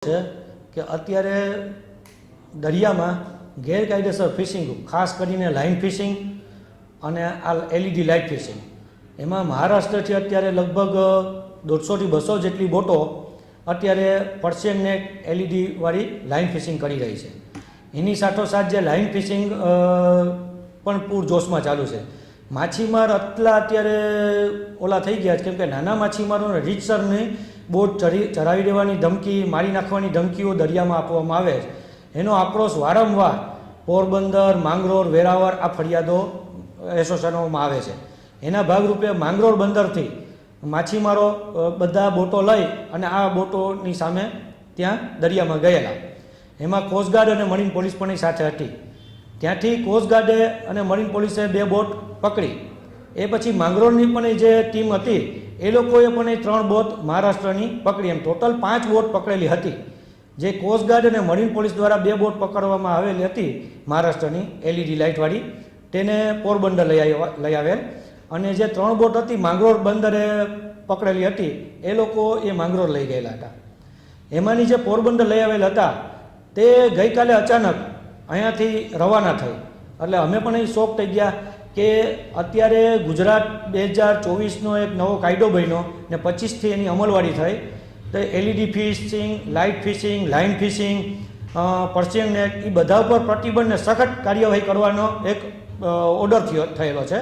છે કે અત્યારે દરિયામાં ગેરકાયદેસર ફિશિંગ, ખાસ કરીને લાઇન ફિશિંગ અને આ એલઈડી લાઇટ ફિશિંગ, એમાં મહારાષ્ટ્રથી અત્યારે લગભગ 150 થી 200 જેટલી બોટો અત્યારે પર્શિયન નેટ એલઈડી વાળી લાઇન ફિશિંગ કરી રહી છે. એની સાથોસાથ જે લાઇન ફિશિંગ પણ પૂરજોશમાં ચાલુ છે. માછીમાર એટલા અત્યારે ઓલા થઈ ગયા છે કેમ કે નાના માછીમારોને રીતસરની બોટ ચરાવી દેવાની ધમકી, મારી નાખવાની ધમકીઓ દરિયામાં આપવામાં આવે છે. એનો આક્રોશ વારંવાર પોરબંદર, માંગરોળ, વેરાવળ આ ફરિયાદો એસોસિએશનોમાં આવે છે. એના ભાગરૂપે માંગરોળ બંદરથી માછીમારો બધા બોટો લઈ અને આ બોટોની સામે ત્યાં દરિયામાં ગયેલા. એમાં કોસ્ટગાર્ડ અને મરીન પોલીસ પણ સાથે હતી. ત્યાંથી કોસ્ટગાર્ડે અને મરીન પોલીસે 2 બોટ પકડી. એ પછી માંગરોળની પણ જે ટીમ હતી એ લોકોએ પણ 3 બોટ મહારાષ્ટ્રની પકડી. એમ ટોટલ 5 બોટ પકડેલી હતી. જે કોસ્ટગાર્ડ અને મરીન પોલીસ દ્વારા 2 બોટ પકડવામાં આવેલી હતી મહારાષ્ટ્રની એલઈડી લાઇટવાળી, તેને પોરબંદર લઈ આવેલ. અને જે 3 બોટ હતી માંગરોળ બંદરે પકડેલી હતી એ લોકો એ માંગરોળ લઈ ગયેલા હતા. એમાંની જે પોરબંદર લઈ આવેલ હતા તે ગઈકાલે અચાનક અહીંયાથી રવાના થઈ. એટલે અમે પણ અહીં શોક થઈ ગયા કે અત્યારે ગુજરાત 2024નો એક નવો કાયદો બન્યો ને 25થી એની અમલવારી થઈ. તો LED fishing, light fishing, line fishing, Persian net એ બધા ઉપર પ્રતિબંધને સખત કાર્યવાહી કરવાનો એક ઓર્ડર થયેલો છે.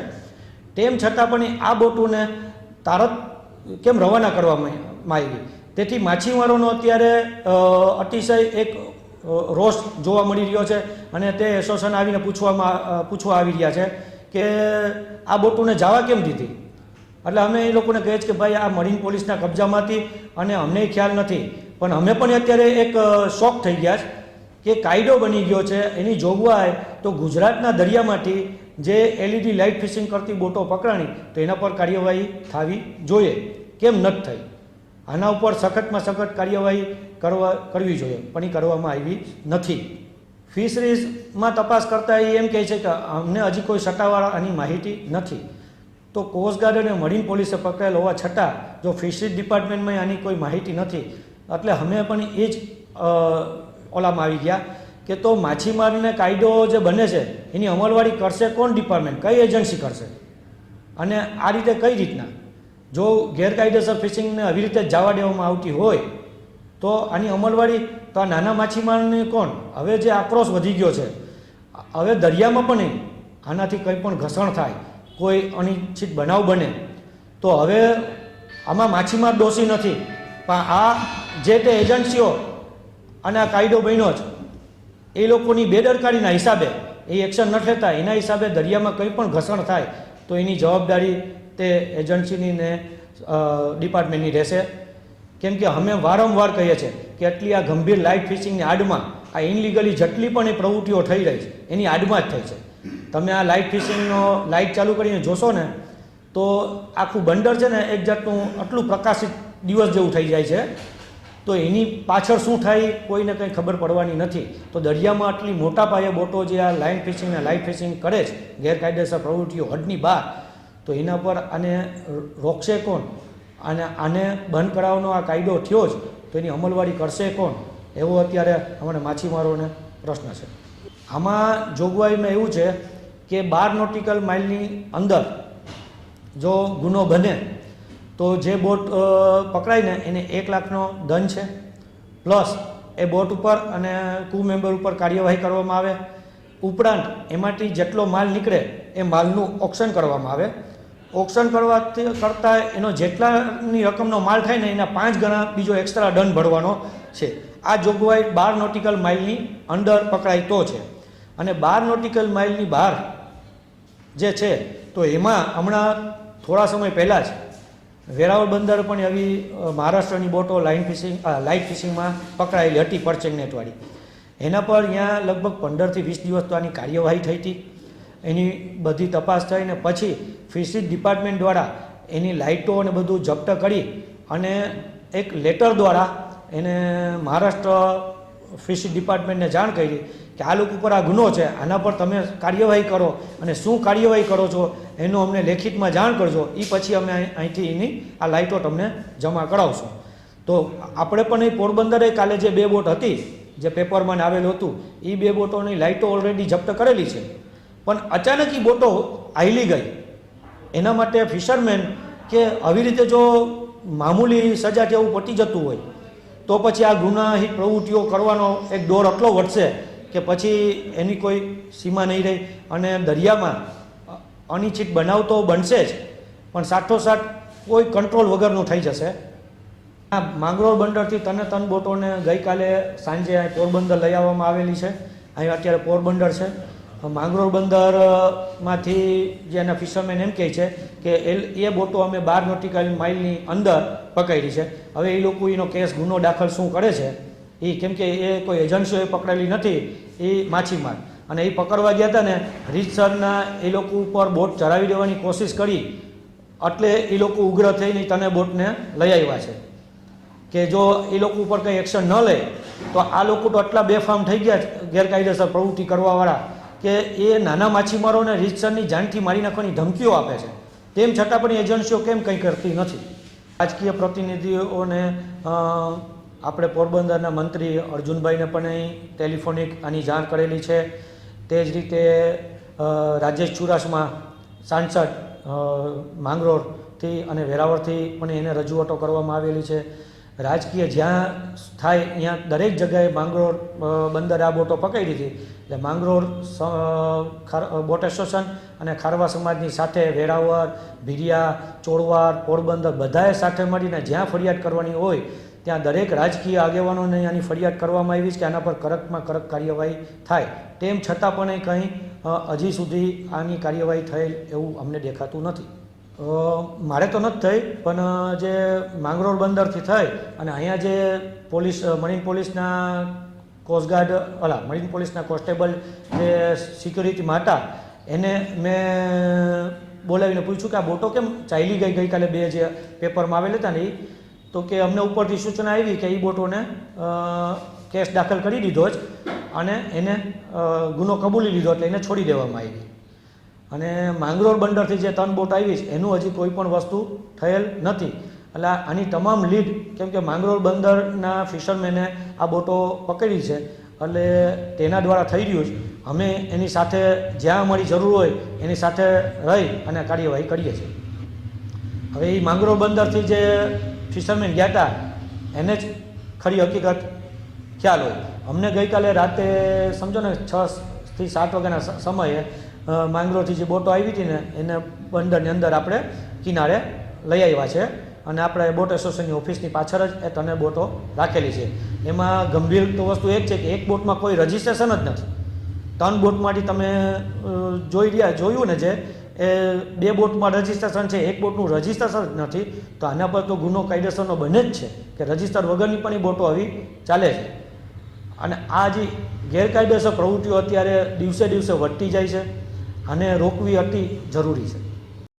તેમ છતાં પણ આ બોટોને તારત કેમ રવાના કરવામાં આવી? તેથી માછીમારોનો અત્યારે અતિશય એક રોષ જોવા મળી રહ્યો છે અને તે એસોસિએશન આવીને પૂછવા આવી રહ્યા છે કે આ બોટોને જવા કેમ દીધી. એટલે અમે એ લોકોને કહીએ છીએ કે ભાઈ આ મરીન પોલીસના કબજામાંથી અને અમને ખ્યાલ નથી, પણ અમે પણ અત્યારે એક શોક થઈ ગયા છે કે કાયદો બની ગયો છે. એની જોગવાઈ તો ગુજરાતના દરિયામાંથી જે એલઈડી લાઇટ ફિશિંગ કરતી બોટો પકડાણી તો એના પર કાર્યવાહી થવી જોઈએ. કેમ નથી થઈ? આના ઉપર સખતમાં સખત કાર્યવાહી કરવી જોઈએ, પણ એ કરવામાં આવી નથી. ફિશરીઝમાં તપાસ કરતાં એ એમ કહે છે કે અમને હજી કોઈ સત્તાવાર આની માહિતી નથી. તો કોસ્ટગાર્ડ અને મરીન પોલીસે પકડેલ હોવા છતાં જો ફિશરીઝ ડિપાર્ટમેન્ટમાં આની કોઈ માહિતી નથી, એટલે અમે પણ એ જ ઓલામાં આવી ગયા કે તો માછીમારને કાયદો જે બને છે એની અમલવારી કરશે કોણ ડિપાર્ટમેન્ટ, કઈ એજન્સી કરશે? અને આ રીતે કઈ રીતના જો ગેરકાયદેસર ફિશિંગને આવી રીતે જવા દેવામાં આવતી હોય તો આની અમલવારી તો આ નાના માછીમારને કોણ? હવે જે આક્રોશ વધી ગયો છે, હવે દરિયામાં પણ નહીં, આનાથી કંઈ પણ ઘર્ષણ થાય, કોઈ અનિચ્છિત બનાવ બને તો હવે આમાં માછીમાર દોષી નથી, પણ આ જે તે એજન્સીઓ અને આ કાયદો બન્યો છે એ લોકોની બેદરકારીના હિસાબે એ એક્શન ન લેતા, એના હિસાબે દરિયામાં કંઈ પણ ઘર્ષણ થાય તો એની જવાબદારી તે એજન્સીની ને ડિપાર્ટમેન્ટની રહેશે. કેમ કે અમે વારંવાર કહીએ છીએ કે એટલી આ ગંભીર લાઇટ ફિશિંગની આડમાં આ ઇનલીગલી જેટલી પણ એ પ્રવૃત્તિઓ થઈ રહી છે એની આડમાં જ થઈ છે. તમે આ લાઇટ ફિશિંગનો લાઇટ ચાલુ કરીને જોશો ને તો આખું બંદર છે ને એક જાતનું આટલું પ્રકાશિત દિવસ જેવું થઈ જાય છે. તો એની પાછળ શું થાય કોઈને કંઈ ખબર પડવાની નથી. તો દરિયામાં આટલી મોટા પાયે બોટો જે આ લાઇન ફિશિંગ અને લાઇટ ફિશિંગ કરે છે, ગેરકાયદેસર પ્રવૃત્તિઓ હદની બહાર, તો એના પર આને રોકશે કોણ? અને આને બંધ કરાવવાનો આ કાયદો થયો જ તો એની અમલવારી કરશે કોણ? એવો અત્યારે અમારા માછીમારોને પ્રશ્ન છે. આમાં જોગવાઈમાં એવું છે કે 12 નોટિકલ માઇલની અંદર જો ગુનો બને તો જે બોટ પકડાય ને એને 1 લાખનો દંડ છે, પ્લસ એ બોટ ઉપર અને ક્રૂ મેમ્બર ઉપર કાર્યવાહી કરવામાં આવે. ઉપરાંત એમાંથી જેટલો માલ નીકળે એ માલનું ઓક્શન કરવામાં આવે. ઓક્શન કરતાં એનો જેટલાની રકમનો માલ થાય ને એના 5 ગણા બીજો એક્સ્ટ્રા દંડ ભરવાનો છે. આ જોગવાઈ 12 નોટિકલ માઇલની અંદર પકડાય તો છે. અને 12 નોટિકલ માઇલની બહાર જે છે તો એમાં હમણાં થોડા સમય પહેલાં જ વેરાવળ બંદર પણ એવી મહારાષ્ટ્રની બોટો લાઇટ ફિશિંગમાં પકડાયેલી હતી પર્શિયન નેટવાળી. એના પર ત્યાં લગભગ 15 થી 20 દિવસ તો આની કાર્યવાહી થઈ હતી. એની બધી તપાસ થઈને પછી ફિશરીઝ ડિપાર્ટમેન્ટ દ્વારા એની લાઇટો અને બધું જપ્ત કરી અને એક લેટર દ્વારા એને મહારાષ્ટ્ર ફિશરીઝ ડિપાર્ટમેન્ટને જાણ કરી કે આ લોકો ઉપર આ ગુનો છે, આના પર તમે કાર્યવાહી કરો અને શું કાર્યવાહી કરો છો એનું અમને લેખિતમાં જાણ કરજો, એ પછી અમે અહીંથી એની આ લાઇટો તમને જમા કરાવશું. તો આપણે પણ એ પોરબંદરે કાલે જે 2 બોટ હતી જે પેપરમાં આવેલું હતું એ 2 બોટોની લાઇટો ઓલરેડી જપ્ત કરેલી છે, પણ અચાનક એ બોટો હાઈલી ગઈ. એના માટે ફિશરમેન કે આવી રીતે જો મામૂલી સજા જેવું પટી જતું હોય તો પછી આ ગુનાહિત પ્રવૃત્તિઓ કરવાનો એક દોર એટલો વધશે કે પછી એની કોઈ સીમા નહીં રહે અને દરિયામાં અનિચ્છિત બનાવ તો બનશે જ, પણ સાથોસાથ કોઈ કંટ્રોલ વગરનું થઈ જશે. આ માંગરોળ બંદરથી તન બોટોને ગઈકાલે સાંજે અહીં પોરબંદર લઈ આવવામાં આવેલી છે. અહીં અત્યારે પોરબંદર છે. માંગરોળ બંદરમાંથી જે એના ફિશરમેન એમ કહે છે કે એ બોટો અમે 12 નોટિકલ માઇલની અંદર પકડી છે. હવે એ લોકો એનો કેસ ગુનો દાખલ શું કરે છે એ, કેમ કે એ કોઈ એજન્સીઓએ પકડેલી નથી, એ માછીમાર, અને એ પકડવા ગયા હતા ને રીતસરના એ લોકો ઉપર બોટ ચડાવી દેવાની કોશિશ કરી એટલે એ લોકો ઉગ્ર થઈને તને બોટને લઈ આવ્યા છે કે જો એ લોકો ઉપર કંઈ એક્શન ન લે તો આ લોકો તો આટલા બેફામ થઈ ગયા ગેરકાયદેસર પ્રવૃત્તિ કરવાવાળા કે એ નાના માછીમારોને રીતસરની જાનથી મારી નાખવાની ધમકીઓ આપે છે. તેમ છતાં પણ એજન્સીઓ કેમ કંઈ કરતી નથી? રાજકીય પ્રતિનિધિઓને આપણે પોરબંદરના મંત્રી અર્જુનભાઈને પણ અહીં ટેલિફોનિક આની જાણ કરેલી છે. તે જ રીતે રાજેશ ચુડાસમા સાંસદ માંગરોળથી અને વેરાવળથી પણ એને રજૂઆતો કરવામાં આવેલી છે. રાજકીય જ્યાં થાય ત્યાં દરેક જગ્યાએ માંગરોળ બંદરે આ બોટો પકડી હતી. એટલે માંગરોળ બોટ એસોસિએશન અને ખારવા સમાજની સાથે વેરાવળ, ભીરિયા, ચોરવાડ, પોરબંદર બધાએ સાથે મળીને જ્યાં ફરિયાદ કરવાની હોય ત્યાં દરેક રાજકીય આગેવાનોને આની ફરિયાદ કરવામાં આવી છે કે આના પર કડકમાં કડક કાર્યવાહી થાય. તેમ છતાં પણ એ કંઈ હજી સુધી આની કાર્યવાહી થયેલ એવું અમને દેખાતું નથી. મારે તો નથી થઈ, પણ જે માંગરોળ બંદરથી થઈ અને અહીંયા જે પોલીસ મરીન પોલીસના કોસ્ટગાર્ડ મરીન પોલીસના કોન્સ્ટેબલ જે સિક્યુરિટીમાં હતા એને મેં બોલાવીને પૂછ્યું કે આ બોટો કેમ ચાલી ગઈ ગઈકાલે 2 જે પેપરમાં આવેલા હતા ને એ, તો કે અમને ઉપરથી સૂચના આવી કે એ બોટોને કેસ દાખલ કરી દીધો જ અને એને ગુનો કબૂલી લીધો એટલે એને છોડી દેવામાં આવી. અને માંગરોળ બંદરથી જે 3 બોટ આવી છે એનું હજી કોઈ પણ વસ્તુ થયેલ નથી. એટલે આની તમામ લીડ, કેમ કે માંગરોળ બંદરના ફિશરમેને આ બોટો પકડી છે એટલે તેના દ્વારા થઈ રહ્યું છે. અમે એની સાથે જ્યાં અમારી જરૂર હોય એની સાથે રહી અને કાર્યવાહી કરીએ છીએ. હવે એ માંગરોળ બંદરથી જે ફિશરમેન ગયા હતા એને જ ખરી હકીકત ખ્યાલ હોય. અમને ગઈકાલે રાતે સમજો ને 6 થી 7 વાગ્યાના સમયે માંગરોળથી જે બોટો આવી હતી ને એને બંદરની અંદર આપણે કિનારે લઈ આવ્યા છે અને આપણે બોટ એસોસિએશનની ઓફિસની પાછળ જ એ 3 બોટો રાખેલી છે. એમાં ગંભીર તો વસ્તુ એ જ છે કે એક બોટમાં કોઈ રજિસ્ટ્રેશન જ નથી. 3 બોટમાંથી તમે જોયું ને જે એ 2 બોટમાં રજિસ્ટ્રેશન છે, એક બોટનું રજિસ્ટ્રેશન જ નથી. તો આના પર તો ગુનો કાયદેસરનો બને જ છે કે રજિસ્ટર વગરની પણ એ બોટો આવી ચાલે છે. અને આ જે ગેરકાયદેસર પ્રવૃત્તિઓ અત્યારે દિવસે દિવસે વધતી જાય છે અને રોકવી અતિ જરૂરી છે.